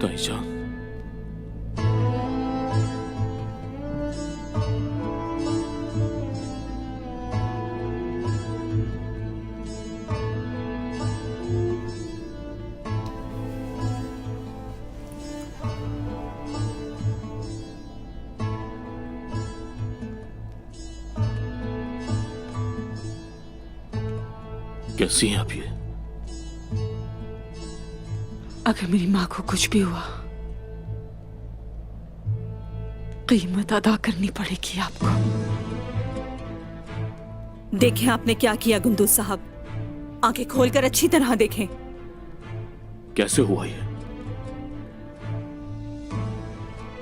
ताईजान, कैसी हैं आप? ये अगर मेरी माँ को कुछ भी हुआ, कीमत अदा करनी पड़ेगी आपको। देखें आपने क्या किया गुंदूज साहब, आंखें खोलकर अच्छी तरह देखें। कैसे हुआ ये?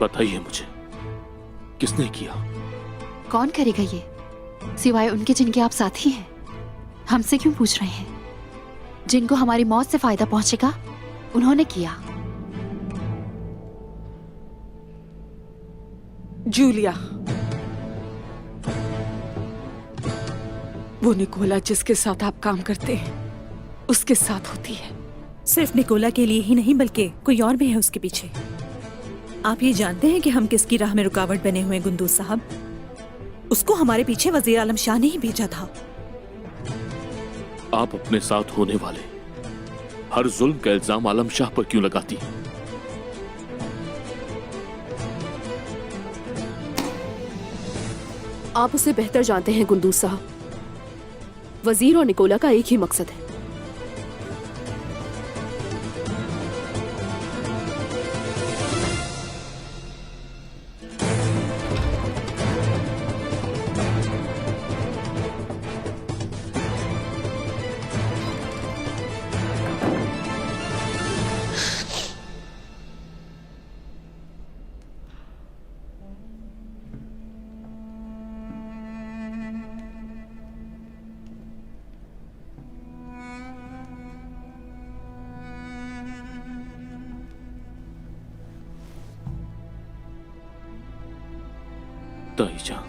बताइए मुझे, किसने किया? कौन करेगा ये, सिवाय उनके जिनके आप साथी हैं? हमसे क्यों पूछ रहे हैं? जिनको हमारी मौत से फायदा पहुंचेगा उन्होंने किया। जूलिया, वो निकोला जिसके साथ आप काम करते हैं उसके साथ होती है। सिर्फ निकोला के लिए ही नहीं बल्कि कोई और भी है उसके पीछे। आप ये जानते हैं कि हम किसकी राह में रुकावट बने हुए हैं गुंदूज साहब? उसको हमारे पीछे वजीर आलम शाह ने ही भेजा था। आप अपने साथ होने वाले हर जुल्म का इल्जाम आलम शाह पर क्यों लगाती हैं? आप उसे बेहतर जानते हैं गुंदूज साहब। वजीर और निकोला का एक ही मकसद है। ताईजान,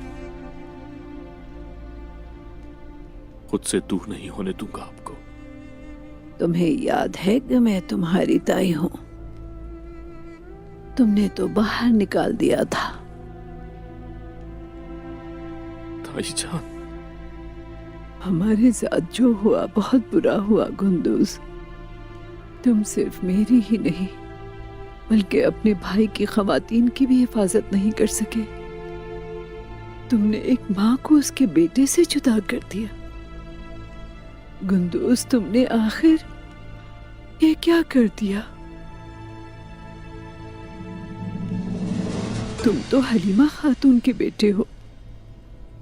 खुद से दूर नहीं होने दूंगा आपको। तुम्हें याद है कि मैं तुम्हारी ताई हूं? तुमने तो बाहर निकाल दिया था। ताईजान, हमारे साथ जो हुआ बहुत बुरा हुआ गुंदूज। तुम सिर्फ मेरी ही नहीं बल्कि अपने भाई की खवातीन की भी हिफाजत नहीं कर सके। तुमने एक माँ को उसके बेटे से जुदा कर दिया। गुंदूज, तुमने आखिर ये क्या कर दिया? तुम तो हलीमा खातून के बेटे हो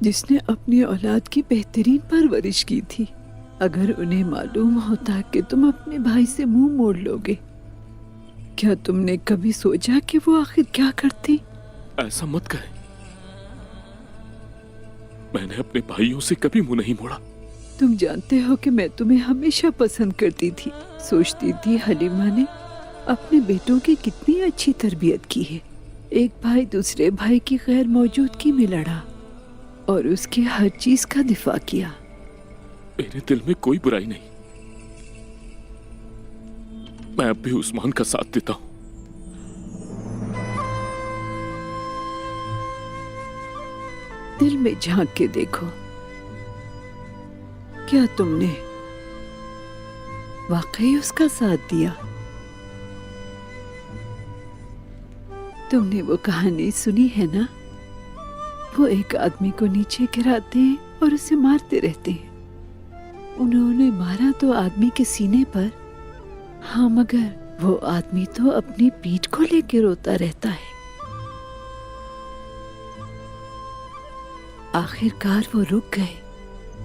जिसने अपनी औलाद की बेहतरीन परवरिश की थी। अगर उन्हें मालूम होता कि तुम अपने भाई से मुंह मोड़ लोगे, क्या तुमने कभी सोचा कि वो आखिर क्या करती? ऐसा मत कहें। मैंने अपने भाइयों से कभी मुंह नहीं मोड़ा। तुम जानते हो कि मैं तुम्हें हमेशा पसंद करती थी। सोचती थी हलीमा ने अपने बेटों की कितनी अच्छी तरबियत की है। एक भाई दूसरे भाई की गैर मौजूदगी में लड़ा और उसके हर चीज का दिफा किया। मेरे दिल में कोई बुराई नहीं। मैं अब भी उस्मान का साथ देता हूं। दिल में झांक के देखो, क्या तुमने वाकई उसका साथ दिया? तुमने वो कहानी सुनी है ना? वो एक आदमी को नीचे गिराते हैं और उसे मारते रहते हैं। उन्होंने मारा तो आदमी के सीने पर, हाँ, मगर वो आदमी तो अपनी पीठ को लेकर रोता रहता है। आखिरकार वो रुक गए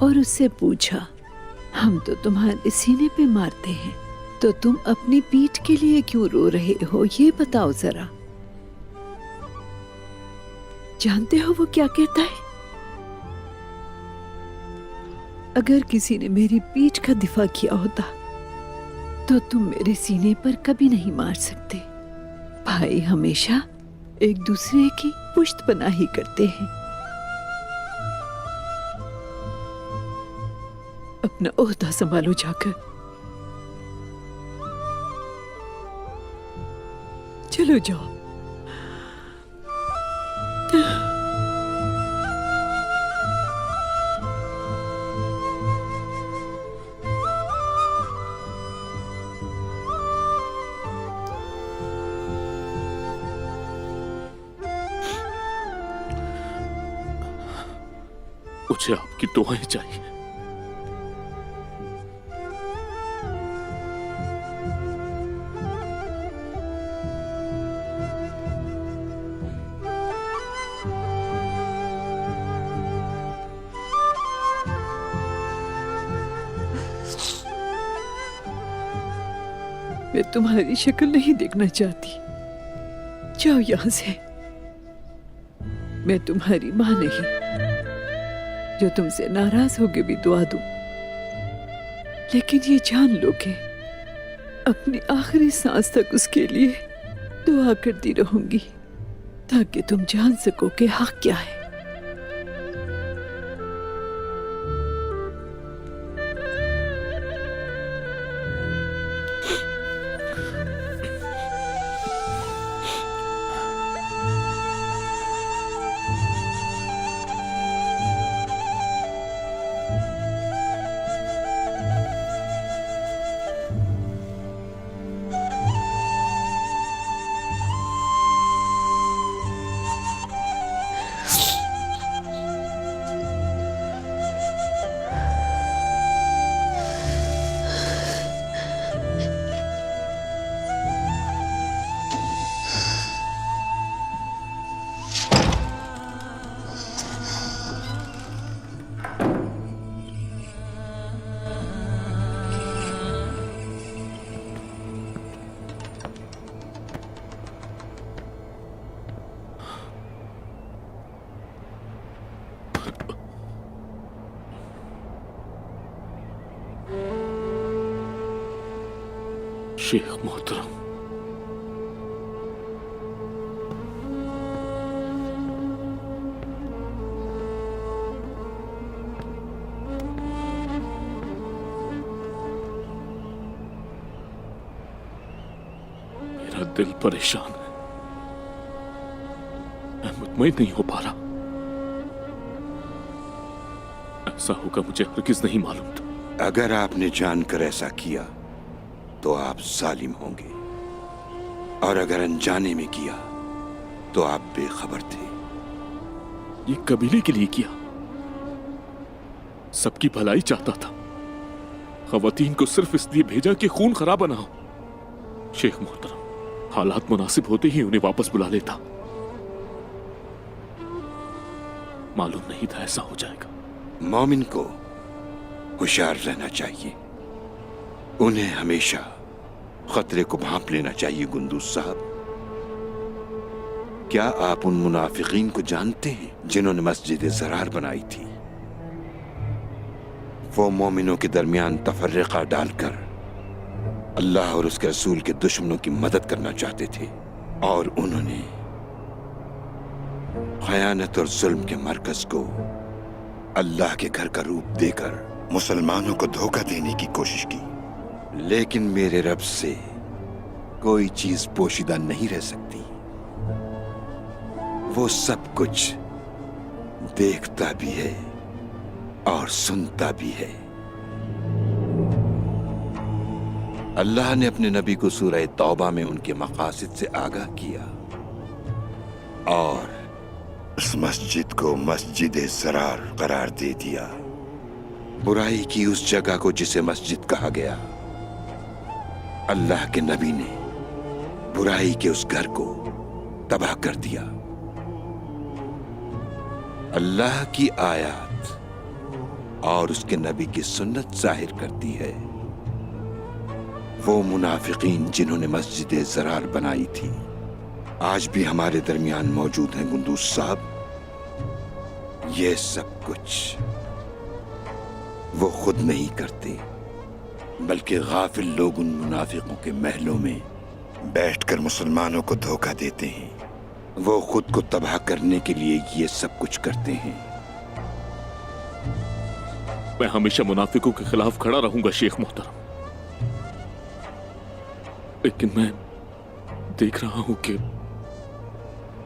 और उससे पूछा, हम तो तुम्हारे सीने पे मारते हैं, तो तुम अपनी पीठ के लिए क्यों रो रहे हो? ये बताओ जरा। जानते हो वो क्या कहता है? अगर किसी ने मेरी पीठ का दिफा किया होता तो तुम मेरे सीने पर कभी नहीं मार सकते। भाई हमेशा एक दूसरे की पुश्त पनाही करते हैं। अपना ओहदा संभालो जाकर। चलो जाओ। मुझे आपकी दुआएं चाहिए। मैं तुम्हारी शक्ल नहीं देखना चाहती, जाओ यहां से। मैं तुम्हारी मां नहीं जो तुमसे नाराज होके भी दुआ दूं, लेकिन ये जान लो कि अपनी आखिरी सांस तक उसके लिए दुआ करती रहूंगी ताकि तुम जान सको कि हक क्या है। शेख मोहतरम, मेरा दिल परेशान है, मैं मुतमईन नहीं हो पा रहा। ऐसा होगा मुझे हरगिज नहीं मालूम था। अगर आपने जानकर ऐसा किया तो आप जालिम होंगे, और अगर अनजाने में किया तो आप बेखबर थे। ये कबीले के लिए किया, सबकी भलाई चाहता था। खवातीन को सिर्फ इसलिए भेजा कि खून खराबा ना हो। शेख मोहतरम, हालात मुनासिब होते ही उन्हें वापस बुला लेता। मालूम नहीं था ऐसा हो जाएगा। मोमिन को होशियार रहना चाहिए, उन्हें हमेशा खतरे को भांप लेना चाहिए। गुंदूस साहब, क्या आप उन मुनाफिकीन को जानते हैं जिन्होंने मस्जिद ज़रार बनाई थी? वो मोमिनों के दरमियान तफर्रका डालकर अल्लाह और उसके रसूल के दुश्मनों की मदद करना चाहते थे, और उन्होंने खयानत और जुल्म के मरकज को अल्लाह के घर का रूप देकर मुसलमानों को धोखा देने की कोशिश की। लेकिन मेरे रब से कोई चीज पोशीदा नहीं रह सकती। वो सब कुछ देखता भी है और सुनता भी है। अल्लाह ने अपने नबी को सूरह तौबा में उनके मकासिद से आगाह किया और उस मस्जिद को मस्जिद ज़रार करार दे दिया। बुराई की उस जगह को जिसे मस्जिद कहा गया, अल्लाह के नबी ने बुराई के उस घर को तबाह कर दिया। अल्लाह की आयत और उसके नबी की सुन्नत जाहिर करती है, वो मुनाफिकीन जिन्होंने मस्जिद ज़रार बनाई थी आज भी हमारे दरमियान मौजूद हैं। गुंदूस साहब, ये सब कुछ वो खुद नहीं करते, बल्कि गाफिल लोग उन मुनाफिकों के महलों में बैठकर मुसलमानों को धोखा देते हैं। वो खुद को तबाह करने के लिए ये सब कुछ करते हैं। मैं हमेशा मुनाफिकों के खिलाफ खड़ा रहूंगा शेख मोहतरम, लेकिन मैं देख रहा हूं कि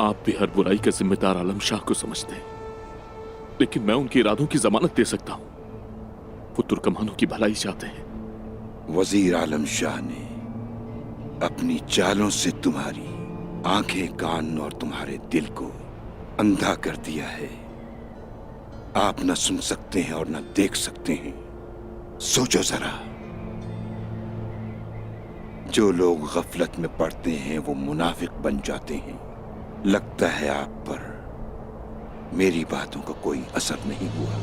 आप भी हर बुराई का जिम्मेदार आलम शाह को समझते हैं, लेकिन मैं उनके इरादों की जमानत दे सकता हूं। वो तुर्कमानों की भलाई चाहते हैं। वजीर आलम शाह ने अपनी चालों से तुम्हारी आंखें, कान और तुम्हारे दिल को अंधा कर दिया है। आप न सुन सकते हैं और न देख सकते हैं। सोचो जरा, जो लोग गफलत में पड़ते हैं वो मुनाफिक बन जाते हैं। लगता है आप पर मेरी बातों का कोई असर नहीं हुआ।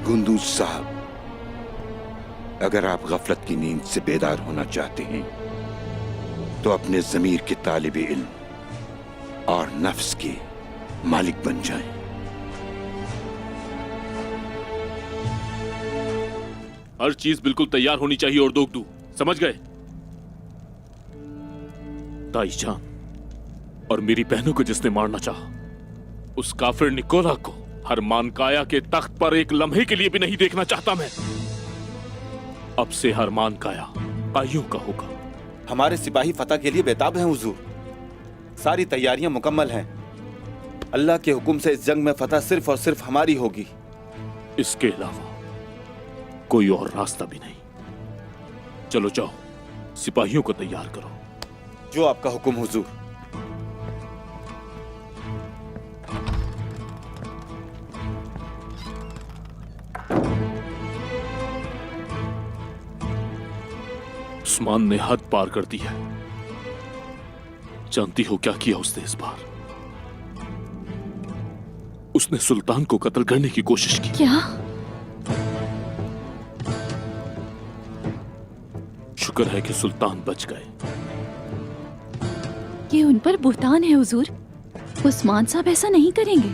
गुंदूज साहब, अगर आप गफलत की नींद से बेदार होना चाहते हैं तो अपने जमीर के तालिबे इल्म और नफ्स के मालिक बन जाएं। हर चीज बिल्कुल तैयार होनी चाहिए और दोगदू, समझ गए? ताईजान और मेरी बहनों को जिसने मारना चाहा, उस काफिर निकोला को हरमान काया के तख्त पर एक लम्हे के लिए भी नहीं देखना चाहता मैं। अब से हरमान काया काइयों का होगा। हमारे सिपाही फतह के लिए बेताब हैं हुजूर। सारी तैयारियां मुकम्मल हैं। अल्लाह के हुक्म से इस जंग में फतह सिर्फ और सिर्फ हमारी होगी। इसके अलावा कोई और रास्ता भी नहीं। चलो जाओ, सिपाहियों को तैयार करो। जो आपका हुक्म हुजूर। उस्मान ने हद पार कर दी है। जानती हो क्या किया उसने इस बार? उसने सुल्तान को कत्ल करने की कोशिश की। क्या? शुक्र है कि सुल्तान बच गए। ये उन पर बुहतान है हुजूर। उस्मान साहब ऐसा नहीं करेंगे।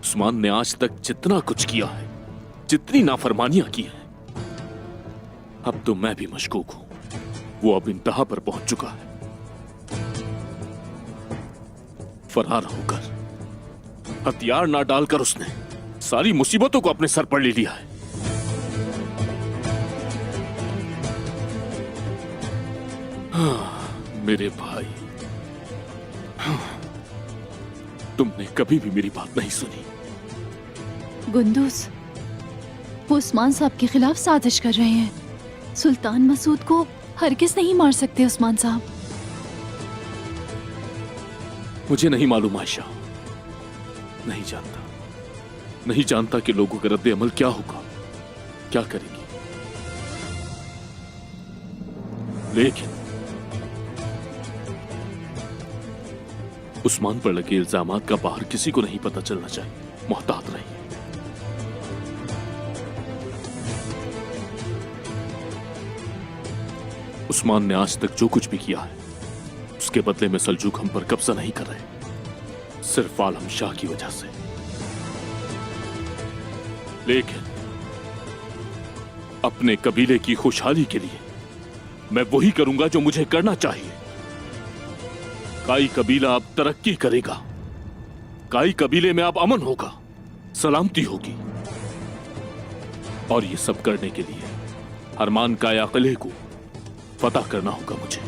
उस्मान ने आज तक जितना कुछ किया है, जितनी नाफरमानियां की हैं, अब तो मैं भी मशकूक हूं। वो अब इंतहा पर पहुंच चुका है। फरार होकर, हथियार ना डालकर उसने सारी मुसीबतों को अपने सर पर ले लिया है। मेरे भाई, तुमने कभी भी मेरी बात नहीं सुनी। गुंदूस, वो उस्मान साहब के खिलाफ साजिश कर रहे हैं। सुल्तान मसूद को हरगिज़ नहीं मार सकते उस्मान साहब। मुझे नहीं मालूम आयशा, नहीं जानता। नहीं जानता कि लोगों का रद्द अमल क्या होगा, क्या करेंगे। लेकिन उस्मान पर लगे इल्जामात का बाहर किसी को नहीं पता चलना चाहिए। मोहतात रहिए। उस्मान ने आज तक जो कुछ भी किया है, उसके बदले में सल्जूक हम पर कब्जा नहीं कर रहे, सिर्फ आलम शाह की वजह से। लेकिन अपने कबीले की खुशहाली के लिए मैं वही करूंगा जो मुझे करना चाहिए। काई कबीला अब तरक्की करेगा, काई कबीले में अब अमन होगा, सलामती होगी। और ये सब करने के लिए हरमान काया किले को फतह करना होगा मुझे।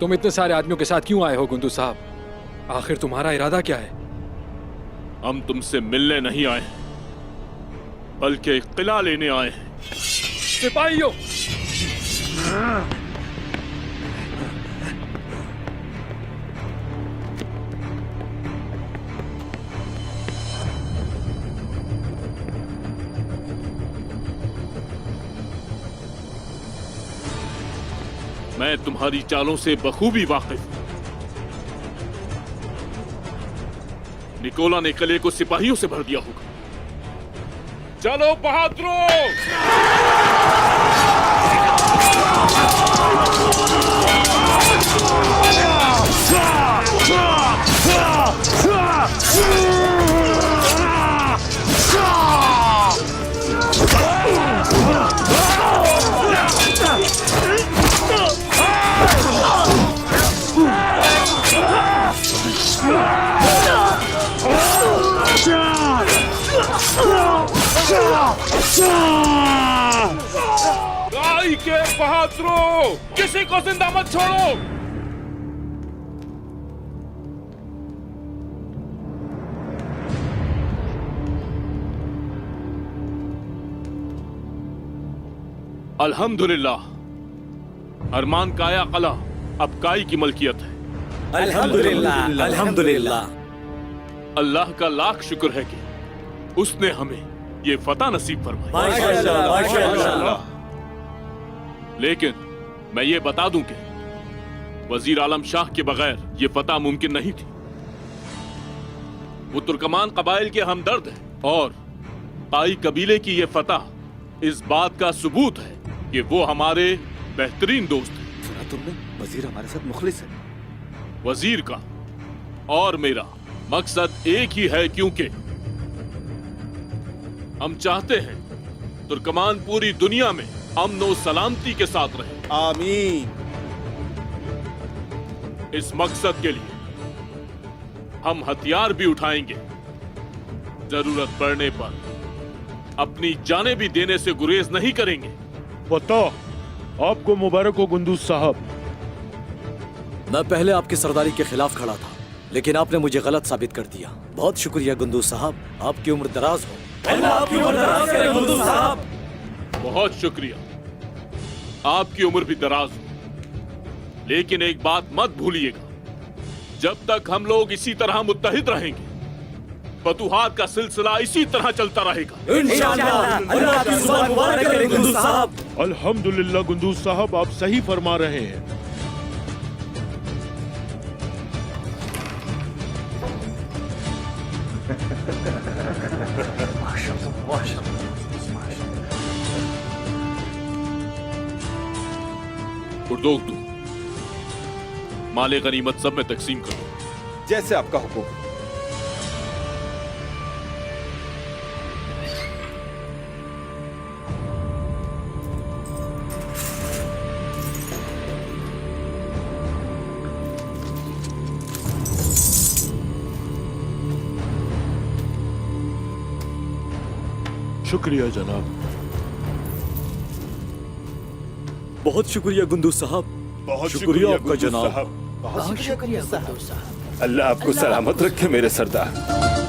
तुम इतने सारे आदमियों के साथ क्यों आए हो गुंदू साहब? आखिर तुम्हारा इरादा क्या है? हम तुमसे मिलने नहीं आए, बल्कि किला लेने आए हैं। सिपाहियों! मैं तुम्हारी चालों से बखूबी वाकिफ हूं। निकोला ने किले को सिपाहियों से भर दिया होगा। चलो बहादुरों! गाय के बहादुरों, किसी को जिंदा मत छोड़ो। अल्हम्दुलिल्लाह, अरमान काया कला अब काई की मलकियत है। अल्हम्दुलिल्लाह, अल्हम्दुलिल्लाह। अल्लाह का लाख शुक्र है कि उसने हमें ये फतह नसीब फरमाई। माशाअल्लाह, माशाअल्लाह। लेकिन मैं ये बता दूं कि वजीर आलम शाह के बगैर ये फतह मुमकिन नहीं थी। वो तुर्कमान कबाइल के हमदर्द हैं और ताई कबीले की ये फतह इस बात का सबूत है कि वो हमारे बेहतरीन दोस्त हैं। सुना तुमने? वजीर हमारे साथ मुखलिस है। वजीर का और मेरा मकसद एक ही है, क्योंकि हम चाहते हैं तुर्कमान पूरी दुनिया में अमन और सलामती के साथ रहे। आमीन। इस मकसद के लिए हम हथियार भी उठाएंगे, जरूरत पड़ने पर अपनी जानें भी देने से गुरेज नहीं करेंगे। पता आपको मुबारक हो गुंदूज साहब। मैं पहले आपकी सरदारी के खिलाफ खड़ा था, लेकिन आपने मुझे गलत साबित कर दिया। बहुत शुक्रिया गुंदूज साहब, आपकी उम्र दराज हो। अल्लाह आपकी उम्र दराज करे गुंदूज साहब। बहुत शुक्रिया, आपकी उम्र भी दराज हो। लेकिन एक बात मत भूलिएगा, जब तक हम लोग इसी तरह मुत्तहिद रहेंगे, फतूहात का सिलसिला इसी तरह चलता रहेगा। इंशाअल्लाह। अल्लाह आपकी जुबान मुबारक करे गुंदूज साहब। अल्हम्दुलिल्लाह गुंदूज साहब, आप सही फरमा रहे हैं। उर्दोग तू माले गनीमत सब में तकसीम करो। जैसे आपका हुक्म। शुक्रिया जनाब। बहुत शुक्रिया गुंदूज साहब। बहुत शुक्रिया आपका गुंदूज जनाब। साहब। अल्लाह आपको सलामत रखे मेरे सरदार।